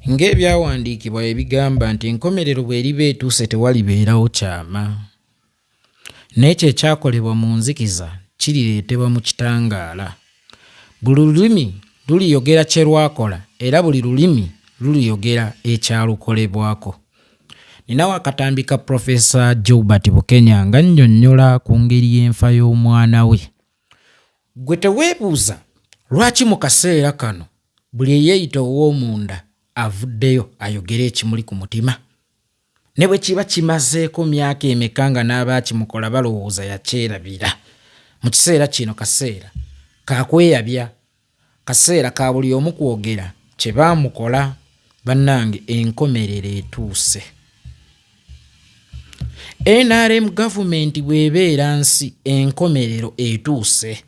Ng'ebyawandiikibwa ebigamba nti enkomerero bw'eriba etuuse tewalibeerawo kyama. N'ekyo ekyakolebwa mu nzikiza kirireetebwa mu kitangaala. Buli lulimi luliyogera kye lwakola era buli lulimi luliyogera ekyalukolebwako. Ninawo akatambi ka Profesa Gilbert Bukenya nga nnyonnyola ku ngeri y'enfa y'omwana we. Gwe teweebuuza lwaki mu kaseera kano buli eyeeyita ow'omunda avuddeyo ayogere ekimuli ku mutima? Ne bwe kiba kimazeeko myaka emeka nga n'abaakimukola balowooza yakyerabira. Mu kiseera kino kaseera kakweyabya, kaseera ka buli omu kwogera kye baamukola. Bannange, enkomerero etuuse. NRM gavumenti bw'ebeera nsi, enkomerero etuuse.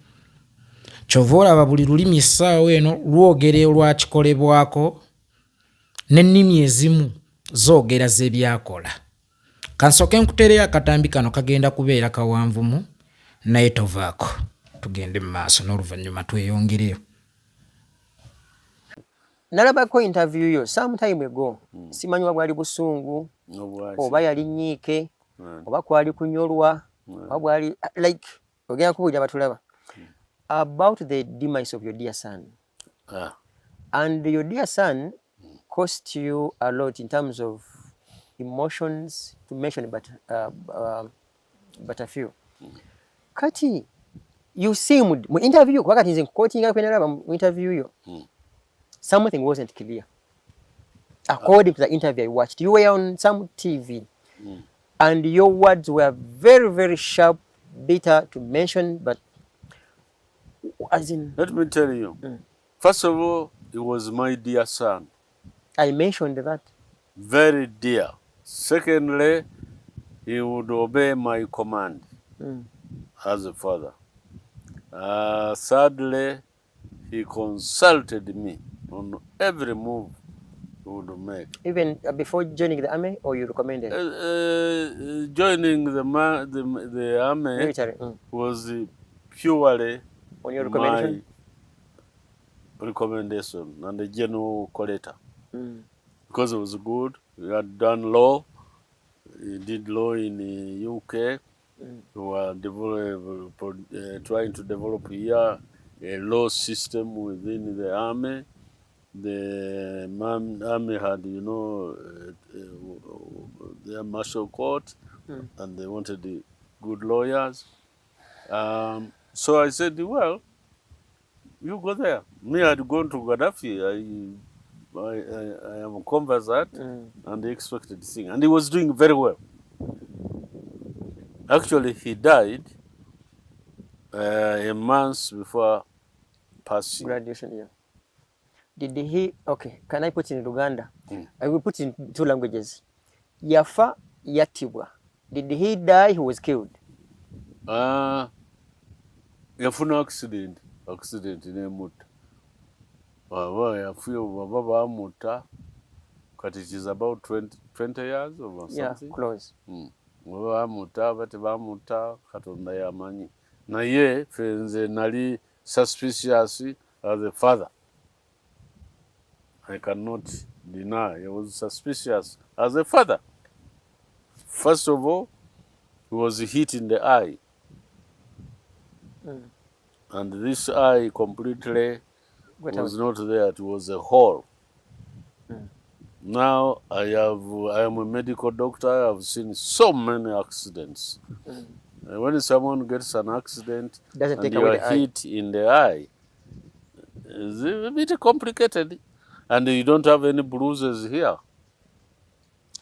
Kyova olaba buli lulimi essaawa eno lwogera olwakikolebwako, n'ennimi ezimu zoogera ze byakola. Kansooke nkutereyo akatambi kano kagenda kubeera kawanvumu naye tovaako. Tugende mu maaso n'oluvannyuma tweyongereyo. Nalabako interview yo sometime ago. Simanyi wa bwali busungu oba yali nyiike oba kwali kunyolwa oba bwali like ogenda kubuulira batulaba about the demise of your dear son. And your dear son cost you a lot in terms of emotions, to mention but a few. Kati you seemed mu interview kwa kati nze quoting kwenalaba mu interview yo. Something wasn't clear. According to the interview I watched, you were on some TV and your words were very, very sharp, bitter to mention, but as in... Let me tell you, first of all, it was my dear son. I mentioned that. Very dear. Secondly, he would obey my command as a father. Thirdly, he consulted me on every move he would make. Even before joining the army, or you recommended? Joining the army military was purely on your recommendation? My recommendation and the general collector. Because it was good. We had done law. We did law in the UK. We were trying to develop here a law system within the army. The army had, their martial court, and they wanted the good lawyers. So I said, well, you go there. Me, I had gone to Gaddafi. I am conversant, and he expected this thing. And he was doing very well. Actually, he died a month before passing. Graduation, yeah. Did he... Okay, can I put it in Luganda? I will put it in two languages. Yafa Yatibwa. Did he die? He was killed. Yafuna accident in Muta. Baba bamuta. But it is about 20 years or something. Yeah, close. Bamuta, but bamuta katonda yamanyi. Na ye fenze nali suspicious as a father. I cannot deny he was suspicious as a father. First of all, he was hit in the eye. And this eye completely was not there. It was a hole. Now I am a medical doctor. I have seen so many accidents. When someone gets an accident and you are hit in the eye, it's a bit complicated. And you don't have any bruises here.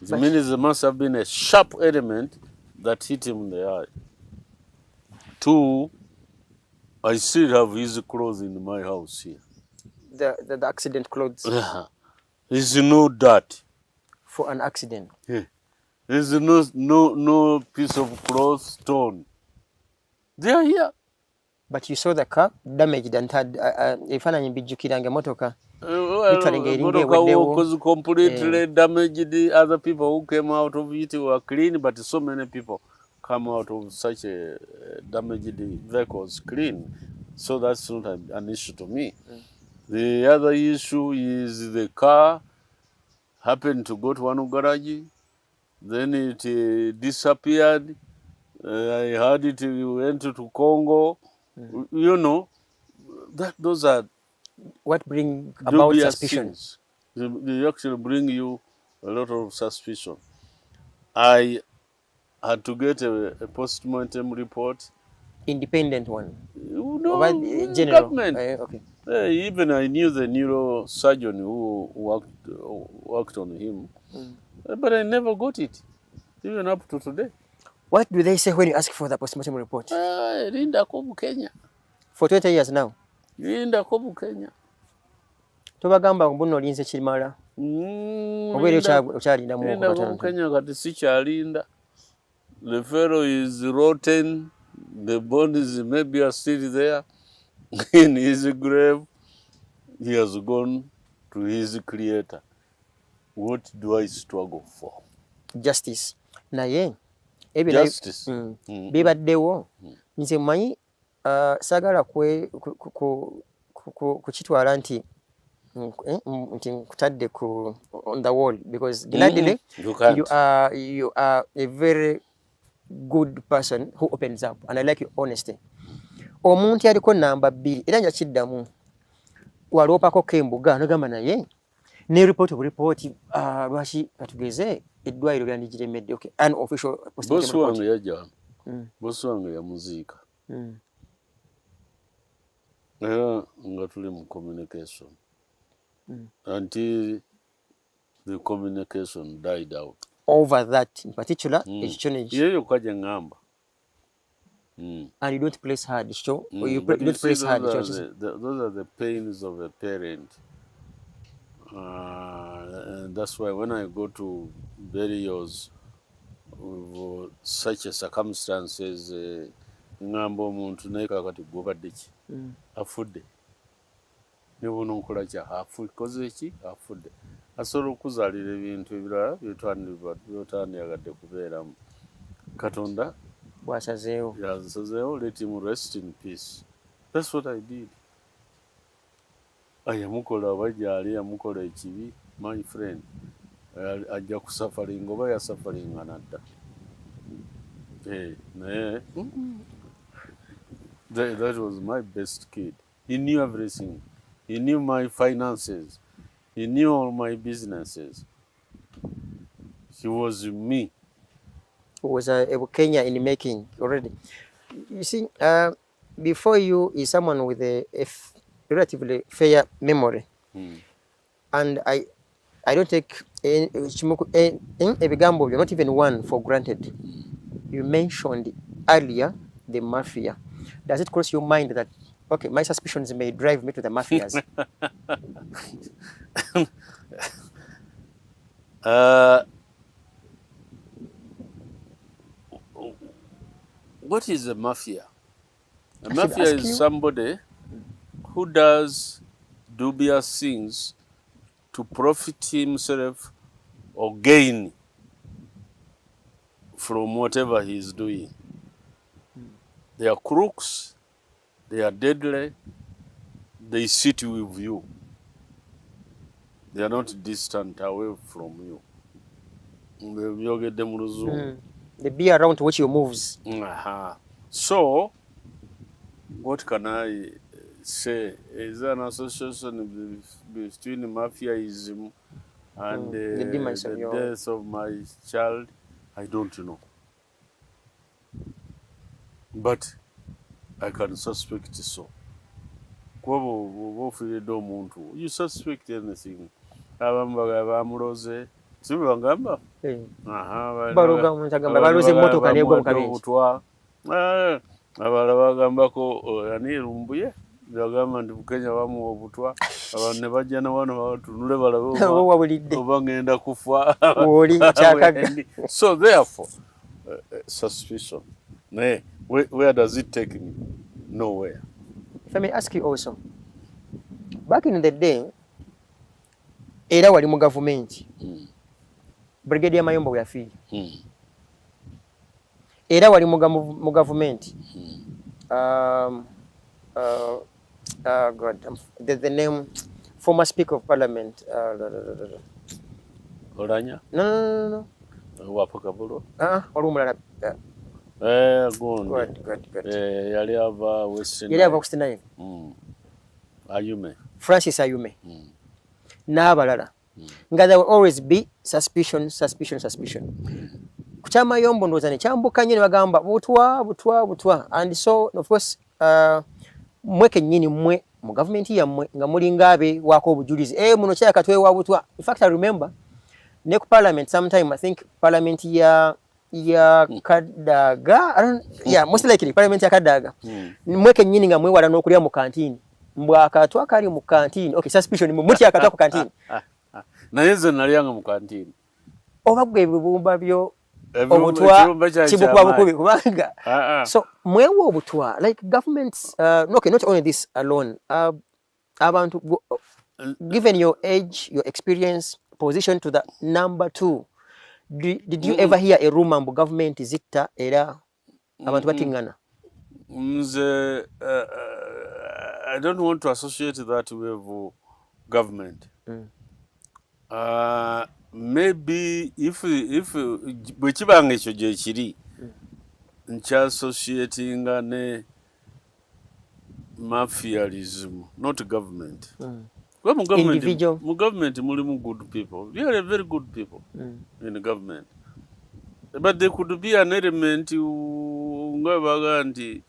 It means there must have been a sharp element that hit him in the eye. 2, I still have his clothes in my house here. The accident clothes? There's no dirt. For an accident? Yeah. There's no piece of cloth torn. They are here. But you saw the car damaged and had ifananyi bijjukiranga motoka. Was completely damaged. The other people who came out of it were clean, but so many people come out of such a damaged vehicles clean. So that's not an issue to me. The other issue is the car happened to go to one garage, then it disappeared. I heard it went to Congo. You know, those are what bring about suspicion. Things. They actually bring you a lot of suspicion. I had to get a post-mortem report. Independent one? No, general government. Okay. Even I knew the neurosurgeon who worked on him, but I never got it, even up to today. What do they say when you ask for the post-mortem report? Linda Kobu Kenya. For 20 years now? Linda Kobu Kenya. Tobagamba mbuno linze kimala. Obwere okyalinda mu Kobu Kenya kati si kyalinda. The fellow is rotten. The bones maybe are still there in his grave. He has gone to his creator. What do I struggle for? Justice. Naye justice. Bibaddewo. Nze mmanyi sagala kukitwala nti kutadde on the wall, because gladly you are a very good person who opens up, and I like your honesty. Omuntu yaliko namba 2 era nja kiddamu waloopako kembuga nogamba naye ne report lwaki katugeze eddwaliro lyandigiremedde. Okay, an official boss wange yajja boss wange yamuziika nga tuli mu communication until the communication died out over that in particular. Yeyo kwaje ngamba. And you don't place hard, so you don't place hard. Those are the pains of a parent. And that's why when I go to burials with such a circumstances, ngambo muntu naye kakati gobadde ki afudde ne bono nkola kya afukoze ki afudde asobola okuzaalira ebintu ebirala byotandyagadde kubeeramu. Katonda bwasazeewo, let him rest in peace. That's what I did. Yamukola abajjaali yamukola ekibi, my friend ajja kusafaringa oba yasafaringa nadda. Naye that was my best kid. He knew everything. He knew my finances. He knew all my businesses. He was me. Who was a Kenya in the making already. You see, before you is someone with a relatively fair memory. And I don't take ebigambo, not even one, for granted. You mentioned earlier the mafia. Does it cross your mind that, okay, my suspicions may drive me to the mafias? What is a mafia? A mafia is somebody who does dubious things to profit himself or gain from whatever he is doing. They are crooks, they are deadly, they sit with you. They are not distant away from you. They be around to watch your moves. So, what can I say? Is there an association between mafiaism and the death of my child? I don't know. But I can suspect so. You suspect anything. Sibangamba? Baruga mutagamba baluze motoka negwa mukabinji. Abala bagambako yanirumbuye bagamba ndi Kenya bamu obutwa abantu ne bajja na wano batunule balabe obangenda kufa oli chakaga. So therefore suspicion. Where does it take me? Nowhere. If I may ask you also, back in the day, era wali mu government. Brigadier Mayombo yafiire. Era wali mu government. God, the name, former Speaker of Parliament, Olanya? No. Wapaka bulo? Wali omulala. Gundi. Yali ava Western. Yali ava Western Nile. Ayume. Francis Ayume. N'abalala. Nga there will always be suspicion. Kuchama yombo ndowooza ne kyambuka nnyo ne bagamba butwa. And so, of course, mwe kennyini mmwe mu gavumenti yammwe nga mulinga abe waako obujulizi. Muno kyaka twewa butwa. In fact, I remember, ne ku parliament sometime, I think parliament ya Kadaga, most likely parliament ya Kadaga. Mwe kennyini nga mwewala n'okulya mu kantini. Mbwa akatwa kali mu kantini. Okay, suspicion muti akatwa ku kantini. Naye nze nalyanga mu kantini. Oba gwe ebibumba byo obutwa kibukwa bukubi kubanga. So mwewo obutwa, like governments, okay, not only this alone, abantu, given your age, your experience, position to the number 2, did you ever hear a rumor mbu government zitta era abantu batingana? I don't want to associate that with government. Maybe if bwekibanga ekyo gye kiri nkya associating ne mafialism, not government. Individual. Mu government mulimu good people, really very good people in the government, but there could be an element nga baga nti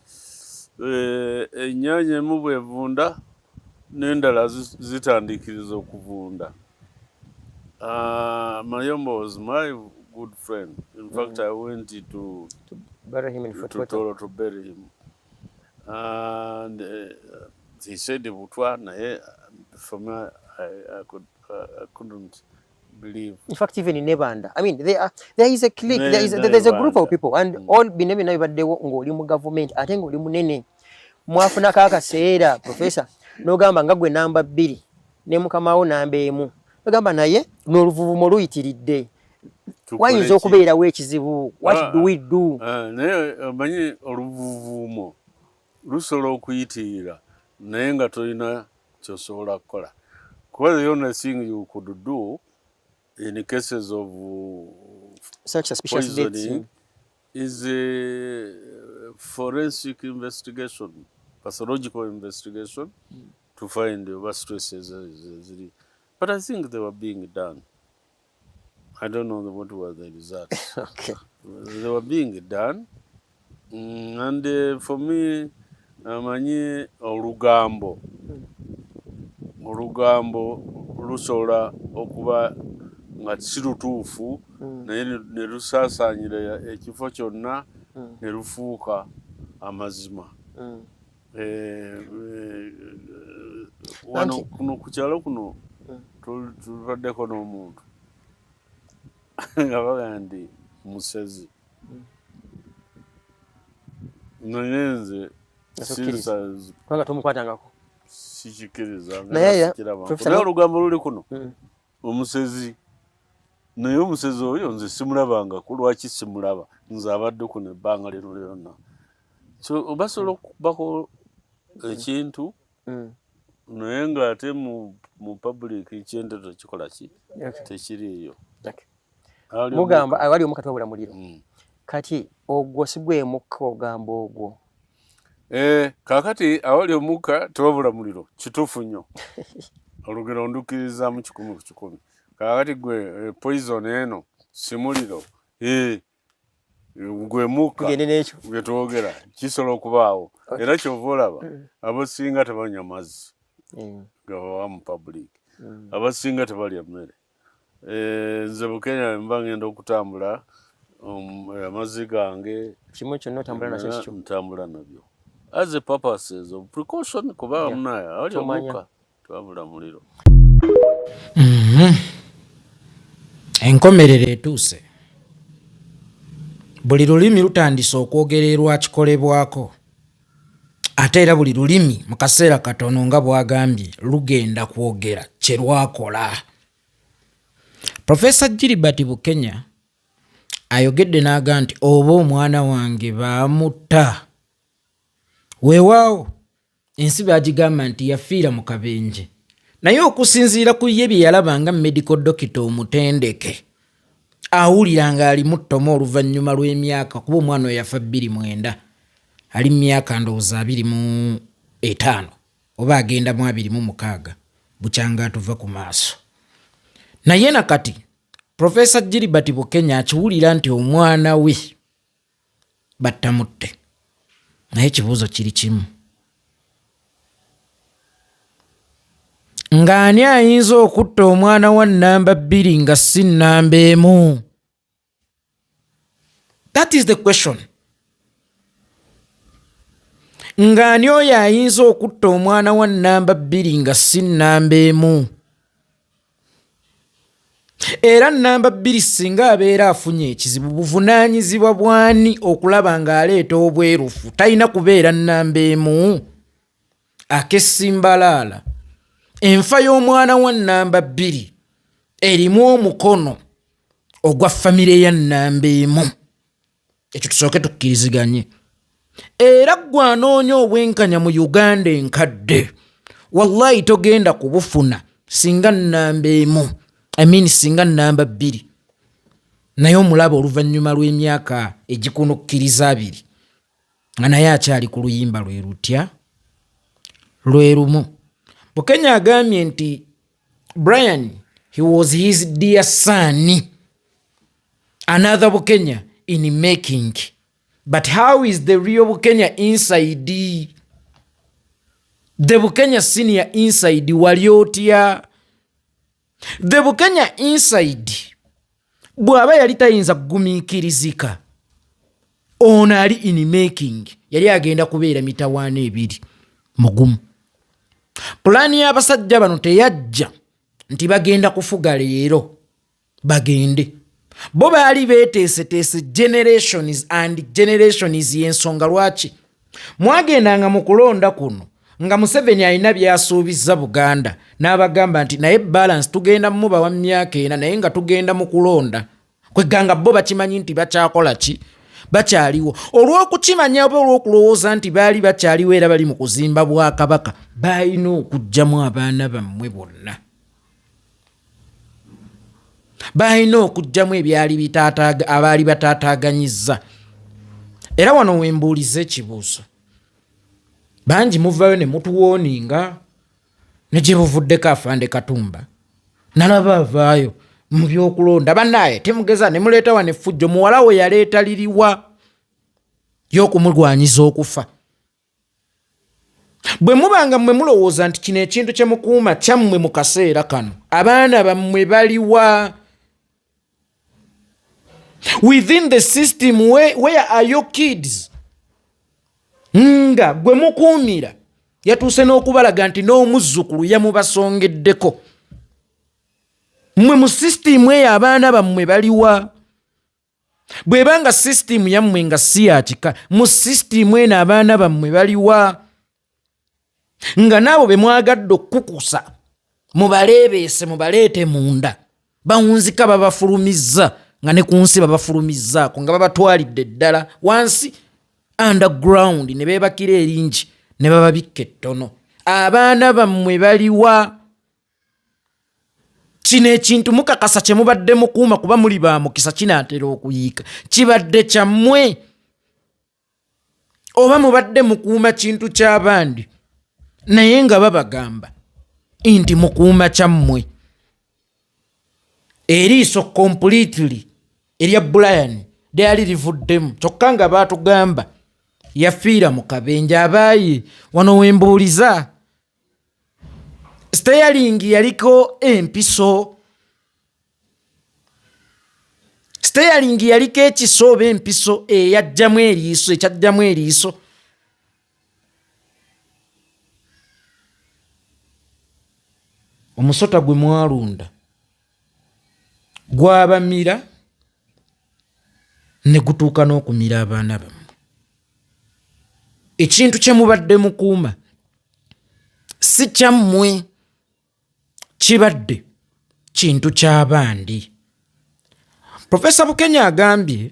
ennyanya mu bwevunda n'endala zitandikiriza okuvunda. Mayombo was my good friend. In fact, I went to bury him in Toro to bury him. And he said Butwa, for me, I couldn't believe. In fact, even in Nebanda, I mean, there is a clique, there's a group of people, and all binebi na ibadde ngoli mu government, ate ngoli munene. Mwafuna kaka seera, professor, n'ogamba nga gwe namba 2, ne mukamawo namba 1. Gamba naye n'oluvuvumo luyitiridde. Wayinza okubeerawo ekizibu. What do we do? Naye omanyi oluvuvumo lusobola okuyitirira naye nga tolina ky'osobola kukola. Kuba the only thing you could do in cases of such suspicious deaths is a forensic investigation, pathological investigation to find what stresses. But I think they were being done. I don't know what were the results. Okay. They were being done. And for me, amanyi olugambo lusobola okuba nga si lutuufu naye ne lusaasaanyira ekifo kyonna ne lufuuka amazima. Wano kuno ku kyalo kuno tuladdeko n'omuntu nga baga nti musezi naye nze kubanga tomukwatangako sikikiriza naye olugambo luli kuno omusezi naye omusezi oyo nze simulabangako. Lwaki simulaba? Nze abadde kuno ebbanga lino lyonna. So basobola okubako ekintu naye ng'ate mu public ekintu tekikola ki tekiriiyo. Mugamba awali omukati wabula muliro. Kati ogwo si gwe mukka ogamba ogwo. Kakati awali omukka tewabula muliro kituufu nnyo. Olugero ndukiriza mu 100 kakati gwe poison eno si muliro. Gwe mukka gwe twogera kisobola okubaawo. Era kyova olaba abasinga tebanywa mazzi gaba mu public, abasinga tebalya mmere. Nze Bukenya mba ngenda okutambula amazzi gange kimu kyonna otambula nakyo kikyo ntambula nabyo as a purposes of precaution kuba munaya awali omukka twabula muliro. Enkomerero etuuse. Buli lulimi lutandise okwogererwa kikolebwako. Ate era buli lulimi mu kaseera katono nga bwagambye lugenda kwogera kye lwakola. Professor Gilbert Bukenya ayogedde n'aga nti oba omwana wange baamutta. Weewaawo ensi baagigamba nti yafiira mu kabenje naye okusinziira ku ye bye yalaba nga medical doctor omutendeke awulira nga ali muttoma oluvannyuma lw'emyaka kuba omwana oyo yafa 29 ali myaka ndowooza 25 oba agenda mu 26 bukyanga atuva ku maaso. Naye nakati Professor Gilbert Bukenya akiwulira nti omwana we battamutte. Naye ekibuuzo kiri kimu, ng'ani ayinza okutta omwana wa nnamba 2 nga si nnamba 1? That is the question. Ng'ani oyo ayinza okutta omwana wa nnamba 2 nga si nnamba 1? Era nnamba 2 singa abeera afunye ekizibu buvunaanyizibwa bwani okulaba ng'aleeta obwerufu? Talina kubeera nnamba 1. Akesimbalaala enfa y'omwana wa nnamba 2 erimu omukono ogwa famire ya nnamba 1. Ekyo tusooke tukkiriziganye. Era ggwe anoonya obwenkanya mu Uganda enkadde, wallahi togenda kubufuna singa nnamba 1. Singa nnamba 2. Naye omulaba oluvannyuma lw'emyaka egikunukkiriza 2 nga naye akyali ku luyimba lwe lutya lwe lumu. Bukenya agambye nti Brian, he was his dear son. Another Bukenya in making. But how is the real Bukenya inside? The Bukenya senior inside wali otya? The Bukenya inside bw'aba yali tayinza kugumiikirizika, ono ali in making yali agenda kubeera mitawaana 2 mugumu. Pulaani y'abasajja bano teyajja nti bagenda kufuga leero bagende. Bo baali beeteeseteese generations and generations y'ensonga lwaki mwagendanga mu kulonda kuno nga Museveni alina byasuubizza Buganda n'abagamba nti naye balance tugenda mu bawa myaka 4 naye nga tugenda mu kulonda. Kweganga bo bakimanyi nti bakyakola ki, bakyaliwo. Olw'okukimanya oba olw'okulowooza nti baali bakyaliwo era bali mu kuzimba Bwakabaka, balina okuggyamu abaana bammwe bonna. Balina okuggyamu ebyali abaali bataataaganyizza. Era wano wembuuliza ekibuuzo, bangi muvayo ne mutuwooninga ne gye buvuddeko Afande Katumba nalaba avaayo mu byokulonda. Bannaye temugeza ne muleeta wane effujjo, muwala we yaleeta liriwa y'okumulwanyiza okufa. Bwe mubanga mmwe mulowooza nti kino ekintu kye mukuuma kyammwe mu kaseera kano, abaana bammwe baliwa? Within the system, where are your kids? Nga gwe mukuumira yatuuse n'okubalaga nti n'omuzzukulu yamubasongeddeko. Mmwe mu system eyo abaana bammwe baliwa? Bw'ebanga system yammwe nga si yakika, mu system eno abaana bammwe baliwa? Nga naabo be mwagadde okukusa mubaleebeese mubaleete munda, bawunzika babafulumizza nga ne ku nsi babafulumizzaako nga babatwalidde ddala wansi underground ne beebakira eringi ne bababikka ettono. Abaana bammwe baliwa? Kino ekintu mukakasa kye mubadde mukuuma kuba muli ba mukisa kinaatera okuyiika. Kibadde kyammwe oba mubadde mukuuma kintu ky'abandi naye nga babagamba nti mukuuma kyammwe? Eriiso completely erya Brian lyali livuddemu, kyokka nga baatugamba yafiira mu kabenje. Abaayi wano wembuuliza, steering yaliko empiso, steering yaliko ekiso oba empiso eyajjamu eriiso, ekyajjamu eriiso. Omusota gwe mwalunda gwabamira ne gutuuka n'okumira abaana bammwe. Ekintu kye mubadde mukuuma si kyammwe, kibadde kintu ky'abandi. Professor Bukenya agambye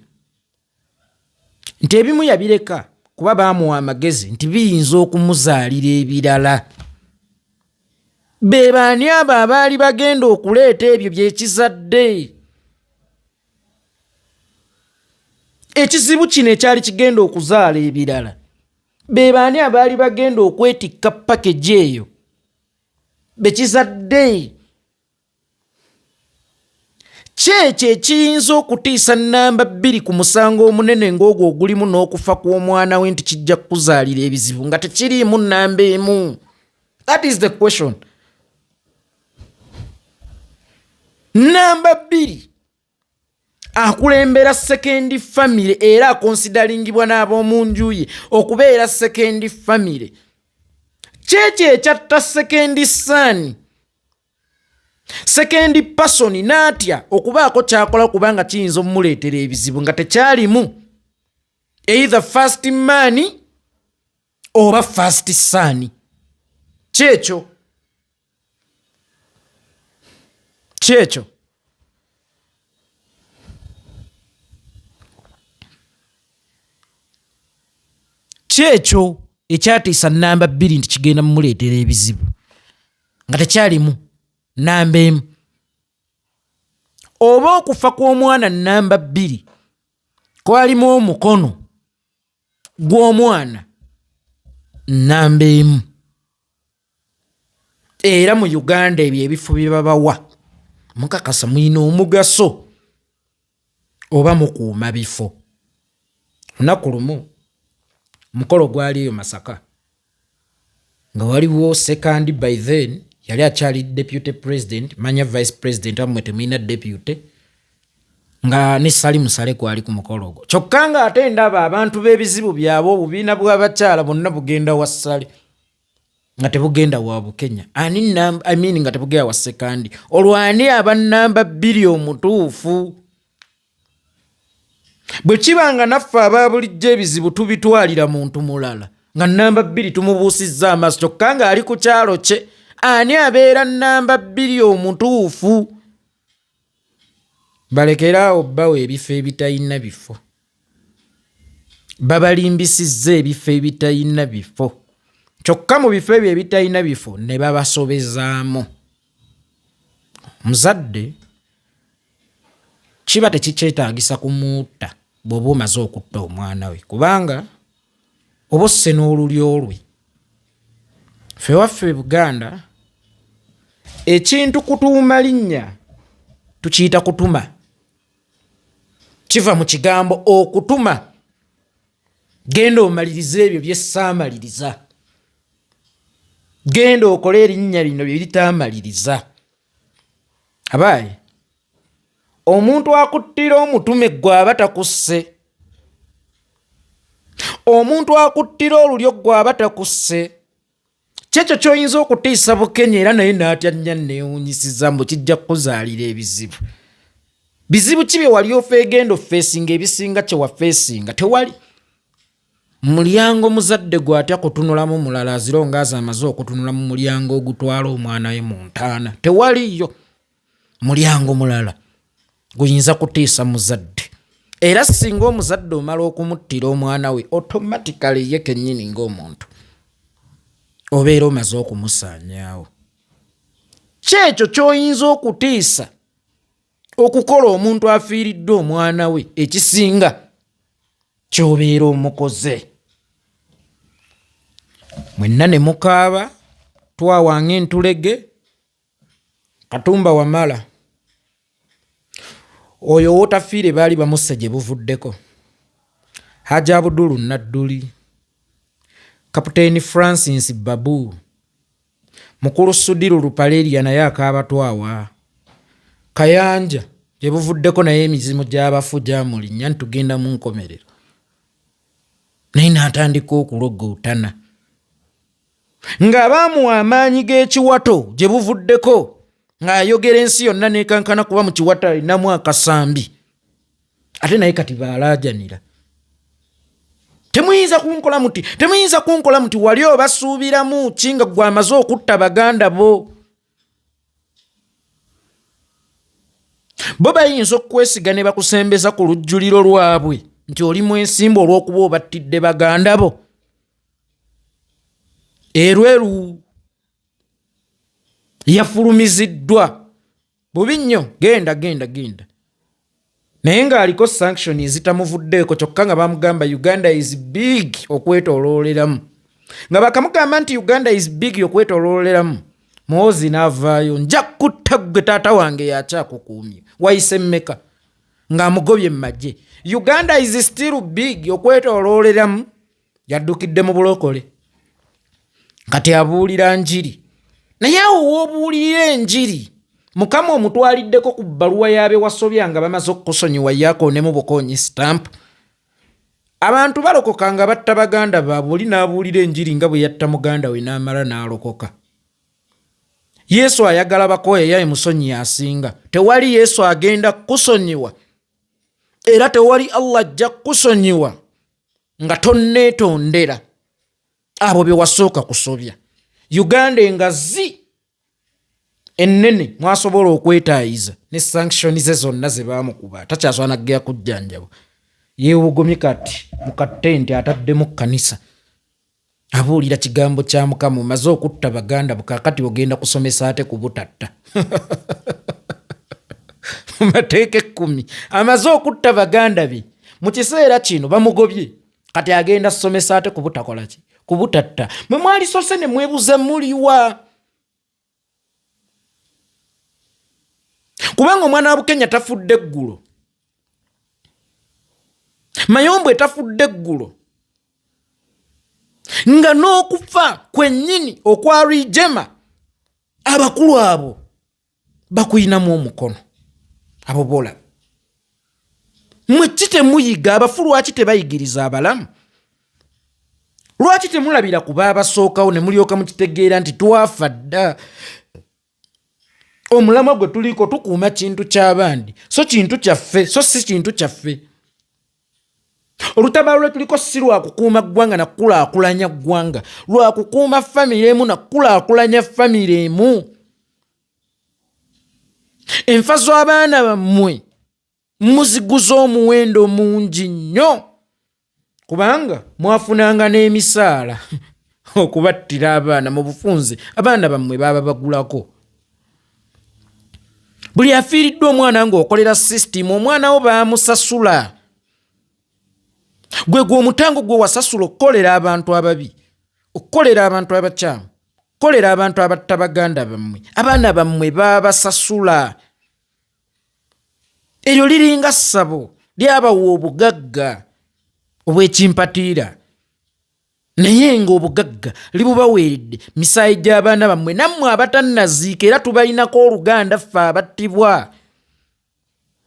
nti ebimu yabireka kuba baamuwa amagezi nti biyinza okumuzaalira ebirala. be baani abo abaali bagenda okuleeta ebyo byekizadde. Ekizibu kino ekyali kigenda okuzaala ebirala be baani abaali bagenda okwetikka package eyo bekizadde. Kyekyo ekiyinza okutiisa nnamba 2 ku musango omunene ng'ogwo ogulimu n'okufa kw'omwana we nti kijja kukuzaalira ebizibu nga tekiriimu nnamba emu. That is the question. Namba 2 akulembera second family era akonsidaringibwa n'ab'omu nju ye okubeera second family. Kyekyo ekyatta second son, second person n'atya okubaako kyakola kubanga kiyinza omuleetera ebizibu nga tekyalimu either first man oba first son. Kyekyo kyekyo ekyatiisa nnamba 2 nti kigenda mumuleetera ebizibu nga tekyalimu nnamba emu. Oba okufa kw'omwana nnamba 2 kwalimu omukono gw'omwana nnamba emu. Era mu Uganda ebyo ebifo bye babawa mukakasa mulina omugaso oba mukuuma bifo. Lunaku lumu mukolo gwali eyo Masaka nga waliwo second by then yali akyali deputy president manya vice president amwe temulina deputy nga ne Salim Sale kwali ku mukolo ogwo. Kyokka nga ate ndaba abantu b'ebizibu byabwe obubiina bw'abakyala bonna bugenda wa Sale nga tebugenda wa Bukenya. Nga tebugenda wa second. Olwani aba nnamba 2 omutuufu. Bwe kibanga naffe aba bulijjo ebizibu tubitwalira muntu mulala nga nnamba 2 tumubuusizza amaaso kyokka nga ali ku kyalo kye. Ani abeera nnamba 2 omutuufu? Balekeraawo bawe ebifo ebitalina bifo. Babalimbisizza ebifo ebitalina bifo. Kyokka mu bifo ebyo ebitalina bifo ne babasobezaamu. Muzadde kiba tekikyetaagisa kumuutta bw'oba omaze okutta omwana we kubanga oba osse n'olulyo lwe. Ffe waffe Buganda ekintu kutuuma linnya tukiyita kutuma. Kiva mu kigambo okutuma. Genda omaliriza ebyo bye saamaliriza. Genda okole erinnya lino bye litaamaliriza. Abaayi omuntu akuttira omutume gw'aba takusse. Omuntu akuttira olulyo gw'aba takusse. Kyekyo ky'oyinza okutiisa Bukenya era naye n'atya nnya neewunyisiza mbu kijja kukuzaalira ebizibu. Bizibu ki bye wali ofeegenda ofeesinga ebisinga kye wafeesinga? Tewali. Mulyango muzadde gw'atya kutunulamu mulala azironga amaze okutunula mu mulyango ogutwala omwana we mu ntaana. Tewaliyo mulyango mulala guyinza kutiisa muzadde. Era singa omuzadde omala okumuttira omwana we automatically ye kennyini ng'omuntu obeera omaze okumusaanyaawo. Kyekyo ky'oyinza okutiisa okukola omuntu afiiridde omwana we ekisinga ky'obeera omukoze. Mwenna ne mukaaba twawanga entulege Katumba Wamala. Oyo wootafiire baali bamusse gye buvuddeko. Haji Abdul Nadduli, Kapiteeni Francis Babu, Mukulu Sudiru Lupaleria naye akaaba twawa. Kayanja gye buvuddeko naye emizimu gy'abafu gyamulinnya ntugenda mu nkomerero. Naye n'atandika okulogootana. Nga baamuwa amaanyi g'ekiwato gye buvuddeko ng'ayogera ensi yonna n'ekankana kuba mu kiwato alinamu akasambi. Ate naye kati baalaajanira. Temuyinza kunkola muti wali obasuubiramu ki nga gwe amaze okutta baganda bo. Bo bayinza okukwesiga ne bakusembeza ku lujjuliro lwabwe nti oli mwesimba olw'okuba obattidde baganda bo. Erweru yafulumiziddwa bubi nnyo, genda naye ng'aliko sanction ezitamuvuddeeko kyokka nga bamugamba Uganda is big okwetoolooleramu, nga bakamugamba nti Uganda is big okwetoolooleramu, Muhoozi n'avaayo, nja kutta ggwe taata wange yakyakukuumye, wayise mmeka, ng'amugobye mu magye. Uganda is still big okwetoolooleramu, yaddukidde mu bulokole kati abuulira njiri. Naye awo w'obuulira enjiri Mukama omutwaliddeko ku bbaluwa y'abe Wasobya nga bamaze okukusonyiwa yakoonemu bukoonyi stamp. Abantu balokoka nga batta baganda baabwe, oli n'abuulira enjiri nga bwe yatta muganda we n'amala n'alokoka. Yesu ayagala bakoye yaye musonyi asinga. Tewali Yesu agenda kusonyiwa era tewali Allah ajja kusonyiwa nga tonneetondera abo be wasooka kusobya. Uganda engazi ennene mwasobola okwetaayiza ne sanctions ze zonna ze baamukuba, takyasobola naggya kujjanjabo. Yeewogomye kati mu katente ataddemu kkanisa, abuulira kigambo kya Mukama, omaze okutta baganda bukakati ogenda kusomesa ate ku butatta. Mateeka 10 amaze okutta baganda be mu kiseera kino bamugobye, kati agenda kusomesa ate ku butakola ki, ku butatta. Mwe mwali sose ne mwebuza muliwa? Kubanga omwana wa Bukenya tafudde eggulo, Mayombe tafudde eggulo, nga n'okufa kwennyini okwa Rwigema abakulu abo bakuyinamu omukono. Abo bola mwe kitemuyiga abafu, lwaki tebayigiriza abalamu? Lwaki temulabira ku baabasookawo ne mulyoka mukitegeera nti twafa dda? Omulamwa gwe tuliko tukuuma kintu ky'abandi, so kintu kyaffe, so si kintu kyaffe. Olutabaalo lwe tuliko si lwa kukuuma ggwanga na kulaakulanya ggwanga, lwa kukuuma famire emu na kulaakulanya famire emu. Enfa z'abaana bammwe muziguza omuwendo mungi nnyo, kubanga mwafunanga n'emisaala okubattira abaana mu bufunze abaana bammwe baba bagulako. Buli afiiriddwa omwana ng'okolera system, omwana wo baamusasula. Gwe omutango gwe wasasula okukolera abantu ababi, okukolera abantu abakyamu, okukolera abantu abatta baganda bammwe, abaana bammwe baabasasula. Eryo liringa ssabo lyabawa obugagga obw'ekimpatiira, naye ng'obugagga libubaweeredde misaayi gy'abaana bammwe, nammwe abatannaziika era tubalinako oluganda ffe abattibwa,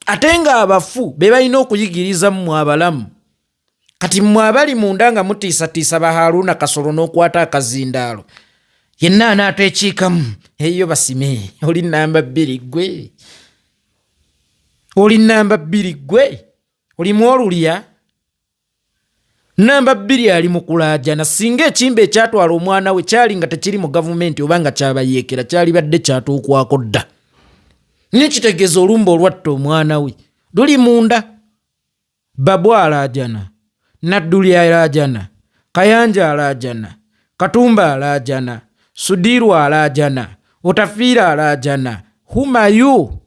ate ng'abafu be balina okuyigiriza mmwe abalamu. Kati mmwe abali munda nga mutiisatiisa ba Haruna Kasolo n'okwata akazindaalo, yenna anaatekiikamu eyo basime. Oli namba 2 gwe, oli namba 2 gwe, oli mwolulya. Namba 2 ali mu kulaajana. Singa ekimba ekyatwala omwana we kyali nga tekiri mu gavumenti oba nga kyabayeekera, kyali badde kyatuukwako dda. Nekitegeeza olumba olwatta omwana we luli munda. Babu alaajana, Nadduli alaajana, Kayanja alaajana, Katumba alaajana, Sudiru alaajana, Otafiira alaajana. Humayu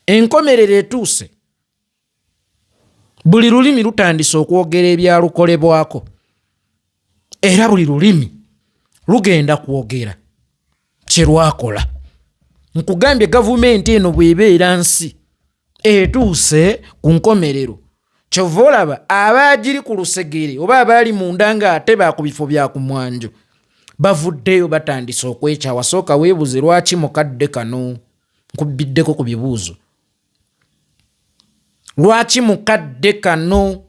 enkomerero etuuse. Buli lulimi lutandise okwogera ebyalukolebwako, era buli lulimi lugenda kwogera kye lwakola. Nkugambye gavumenti eno bw'ebeera nsi etuuse ku nkomerero, kyova olaba abaagiri ku lusegere oba abaali munda ng'ate ba ku bifo bya ku mwanjo bavuddeyo batandise okwekyawa. Sooka weebuze lwaki mukadde kano, nkubiddeko ku bibuuzo. Lwaki mukadde kano,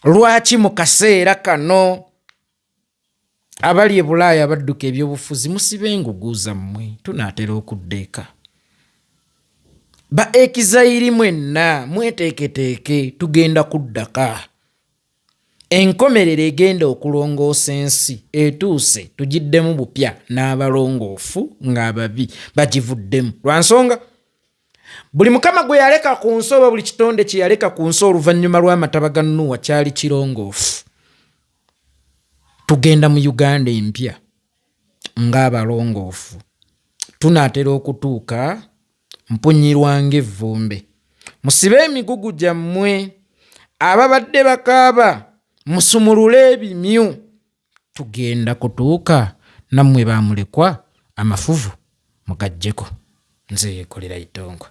lwaki mu kaseera kano abali e Bulaaya badduka ebyobufuzi musibe engugu zammwe, tunaatera okuddeeka. Ba Ekizairi mwenna mweteeketeeke, tugenda kuddaka. Enkomerero egenda okulongoosa ensi etuuse, tugiddemu bupya n'abalongoofu ng'ababi bagivuddemu. Lwansonga buli Mukama gwe yaleka ku nsi oba buli kitonde kye yaleka ku nsi oluvannyuma lw'amataba ga Nuuwa kyali kirongoofu. tugenda mu Uganda empya ng'abalongoofu. Tunaatera okutuuka mpunyirwa ng'evvumbe. Musibe emigugu gyammwe, ababadde bakaaba musumulule ebimyu. Tugenda kutuuka nammwe baamulekwa amafuvu mugaggyeko. Nze yeekolera Itongo.